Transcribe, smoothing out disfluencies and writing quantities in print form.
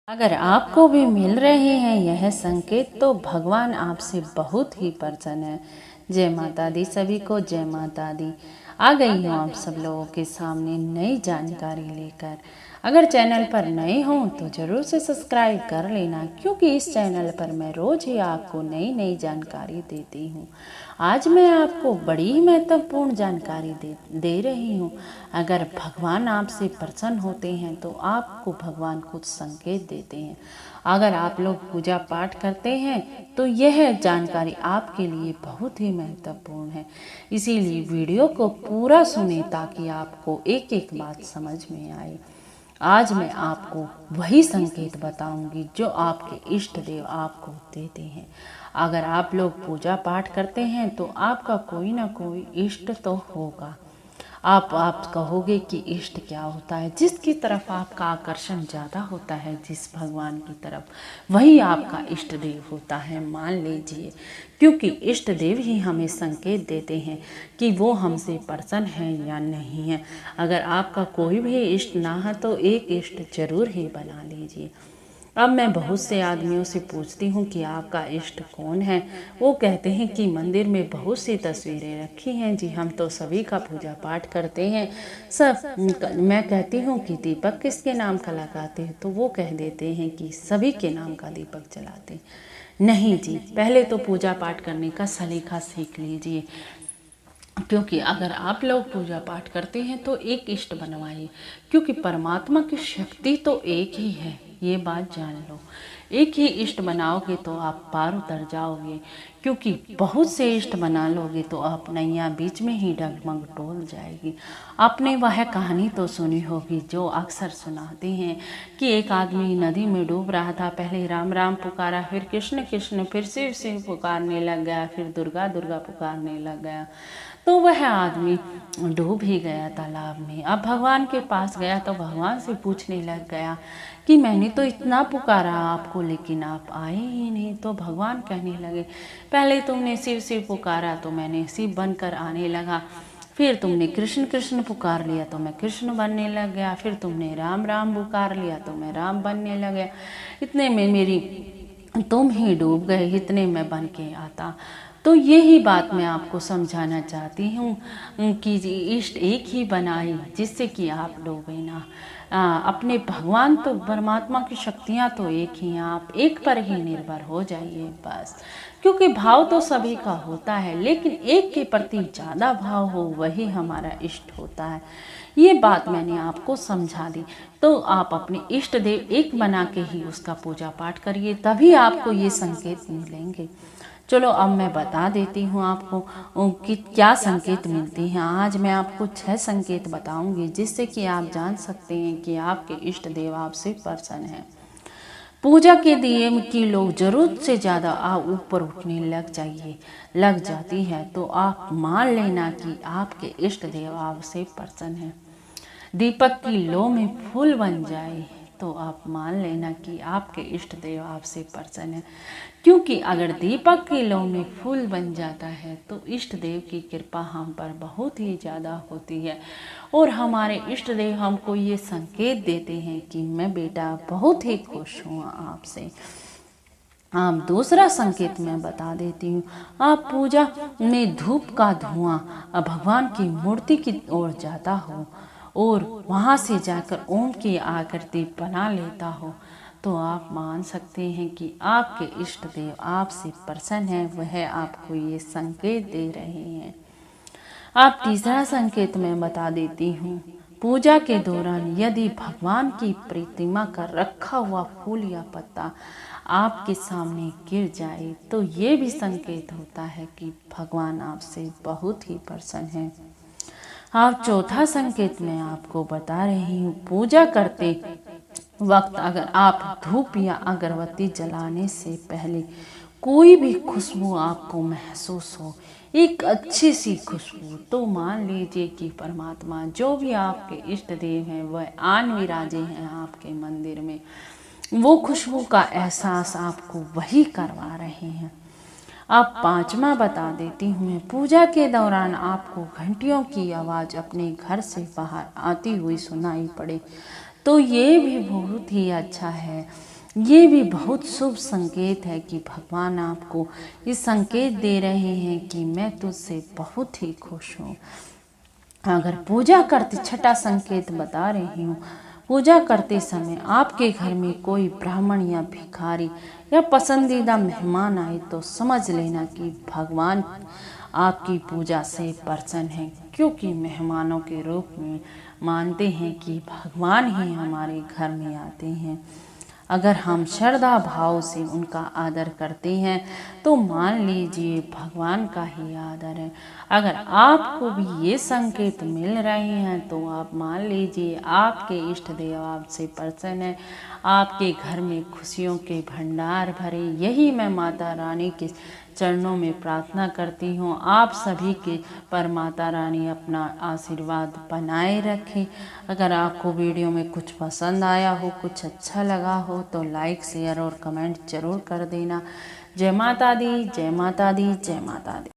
अगर आपको भी मिल रहे हैं यह संकेत तो भगवान आपसे बहुत ही प्रसन्न है। जय माता दी सभी को, जय माता दी। आ गई हूँ आप सब लोगों के सामने नई जानकारी लेकर। अगर चैनल पर नए हों तो ज़रूर से सब्सक्राइब कर लेना, क्योंकि इस चैनल पर मैं रोज़ ही आपको नई नई जानकारी देती हूँ। आज मैं आपको बड़ी ही महत्वपूर्ण जानकारी दे रही हूँ। अगर भगवान आपसे प्रसन्न होते हैं तो आपको भगवान कुछ संकेत देते हैं। अगर आप लोग पूजा पाठ करते हैं तो यह जानकारी आपके लिए बहुत ही महत्वपूर्ण है। इसीलिए वीडियो को पूरा सुने ताकि आपको एक एक बात समझ में आए। आज मैं आपको वही संकेत बताऊंगी जो आपके इष्ट देव आपको देते हैं। अगर आप लोग पूजा पाठ करते हैं तो आपका कोई ना कोई इष्ट तो होगा। आप कहोगे कि इष्ट क्या होता है? जिसकी तरफ आपका आकर्षण ज़्यादा होता है, जिस भगवान की तरफ, वही आपका इष्ट देव होता है, मान लीजिए। क्योंकि इष्ट देव ही हमें संकेत देते हैं कि वो हमसे प्रसन्न है या नहीं है। अगर आपका कोई भी इष्ट ना है तो एक इष्ट जरूर ही बना लीजिए। अब मैं बहुत से आदमियों से पूछती हूँ कि आपका इष्ट कौन है। वो कहते हैं कि मंदिर में बहुत सी तस्वीरें रखी हैं। जी, हम तो सभी का पूजा पाठ करते हैं सब। मैं कहती हूँ कि दीपक किसके नाम का लगाते हैं, तो वो कह देते हैं कि सभी के नाम का दीपक जलाते हैं। नहीं जी, पहले तो पूजा पाठ करने का सलीका सीख लीजिए। क्योंकि अगर आप लोग पूजा पाठ करते हैं तो एक इष्ट बनवाइए, क्योंकि परमात्मा की शक्ति तो एक ही है, ये बात जान लो। एक ही इष्ट बनाओगे तो आप पार उतर जाओगे, क्योंकि बहुत से इष्ट बना लोगे तो आप नैया बीच में ही डगमग डोल जाएगी। आपने वह कहानी तो सुनी होगी जो अक्सर सुनाते हैं कि एक आदमी नदी में डूब रहा था। पहले राम राम पुकारा, फिर कृष्ण कृष्ण, फिर शिव शिव पुकारने लग गया, फिर दुर्गा दुर्गा पुकारने लग गया, तो वह आदमी डूब ही गया तालाब में। अब भगवान के पास गया तो भगवान से पूछने लग गया कि मैंने तो इतना पुकारा आपको, लेकिन आप आए ही नहीं। तो भगवान कहने लगे, पहले तुमने शिव शिव पुकारा तो मैंने शिव बनकर आने लगा, फिर तुमने कृष्ण कृष्ण पुकार लिया तो मैं कृष्ण बनने लग गया, फिर तुमने राम राम पुकार लिया तो मैं राम बनने लग गया। इतने में मेरी तुम ही डूब गए, इतने में बन के आता। तो यही बात मैं आपको समझाना चाहती हूँ कि इष्ट एक ही बनाए, जिससे कि आप डूबे ना। अपने भगवान तो, परमात्मा की शक्तियाँ तो एक ही हैं, आप एक पर ही निर्भर हो जाइए बस। क्योंकि भाव तो सभी का होता है, लेकिन एक के प्रति ज़्यादा भाव हो वही हमारा इष्ट होता है। ये बात मैंने आपको समझा दी। तो आप अपने इष्ट देव एक बना के ही उसका पूजा पाठ करिए, तभी आपको ये संकेत मिलेंगे। चलो अब मैं बता देती हूँ आपको कि क्या संकेत मिलती हैं। आज मैं आपको 6 संकेत बताऊंगी, जिससे कि आप जान सकते हैं कि आपके इष्ट देव आपसे प्रसन्न हैं। पूजा के दिए की लोग जरूरत से ज़्यादा ऊपर उठने लग जाती है, तो आप मान लेना कि आपके इष्ट देव आपसे प्रसन्न हैं। दीपक की लौ में फूल बन जाए तो आप मान लेना कि आपके इष्ट देव आपसे प्रसन्न है। क्योंकि अगर दीपक की लौ में फूल बन जाता है तो इष्ट देव की कृपा हम पर बहुत ही ज़्यादा होती है, और हमारे इष्ट देव हमको ये संकेत देते हैं कि मैं बेटा बहुत ही खुश हूँ आपसे। आप दूसरा संकेत मैं बता देती हूँ। आप पूजा में धूप का धुआं भगवान की मूर्ति की ओर जाता हो और वहाँ से जाकर ओम की आकृति बना लेता हो, तो आप मान सकते हैं कि आपके इष्ट देव आपसे प्रसन्न हैं, वह आपको ये संकेत दे रहे हैं। आप तीसरा संकेत मैं बता देती हूँ। पूजा के दौरान यदि भगवान की प्रतिमा का रखा हुआ फूल या पत्ता आपके सामने गिर जाए तो ये भी संकेत होता है कि भगवान आपसे बहुत ही प्रसन्न हैं। आप चौथा संकेत मैं आपको बता रही हूँ। पूजा करते वक्त अगर आप धूप या अगरबत्ती जलाने से पहले कोई भी खुशबू आपको महसूस हो, एक अच्छी सी खुशबू, तो मान लीजिए कि परमात्मा जो भी आपके इष्ट देव हैं वह आन विराजे हैं आपके मंदिर में। वो खुशबू का एहसास आपको वही करवा रहे हैं। अब पांचवा बता देती हूँ मैं। पूजा के दौरान आपको घंटियों की आवाज़ अपने घर से बाहर आती हुई सुनाई पड़े तो ये भी बहुत ही अच्छा है। ये भी बहुत शुभ संकेत है कि भगवान आपको ये संकेत दे रहे हैं कि मैं तुझसे बहुत ही खुश हूँ। अगर पूजा करते, छठा संकेत बता रही हूँ, पूजा करते समय आपके घर में कोई ब्राह्मण या भिखारी या पसंदीदा मेहमान आए तो समझ लेना कि भगवान आपकी पूजा से प्रसन्न है, क्योंकि मेहमानों के रूप में मानते हैं कि भगवान ही हमारे घर में आते हैं। अगर हम श्रद्धा भाव से उनका आदर करते हैं तो मान लीजिए भगवान का ही आदर है। अगर आपको भी ये संकेत मिल रहे हैं तो आप मान लीजिए आपके इष्ट देव आपसे प्रसन्न है, आपके घर में खुशियों के भंडार भरे। यही मैं माता रानी के चरणों में प्रार्थना करती हूँ। आप सभी के पर माता रानी अपना आशीर्वाद बनाए रखें। अगर आपको वीडियो में कुछ पसंद आया हो, कुछ अच्छा लगा हो तो लाइक, शेयर और कमेंट जरूर कर देना। जय माता दी, जय माता दी, जय माता दी।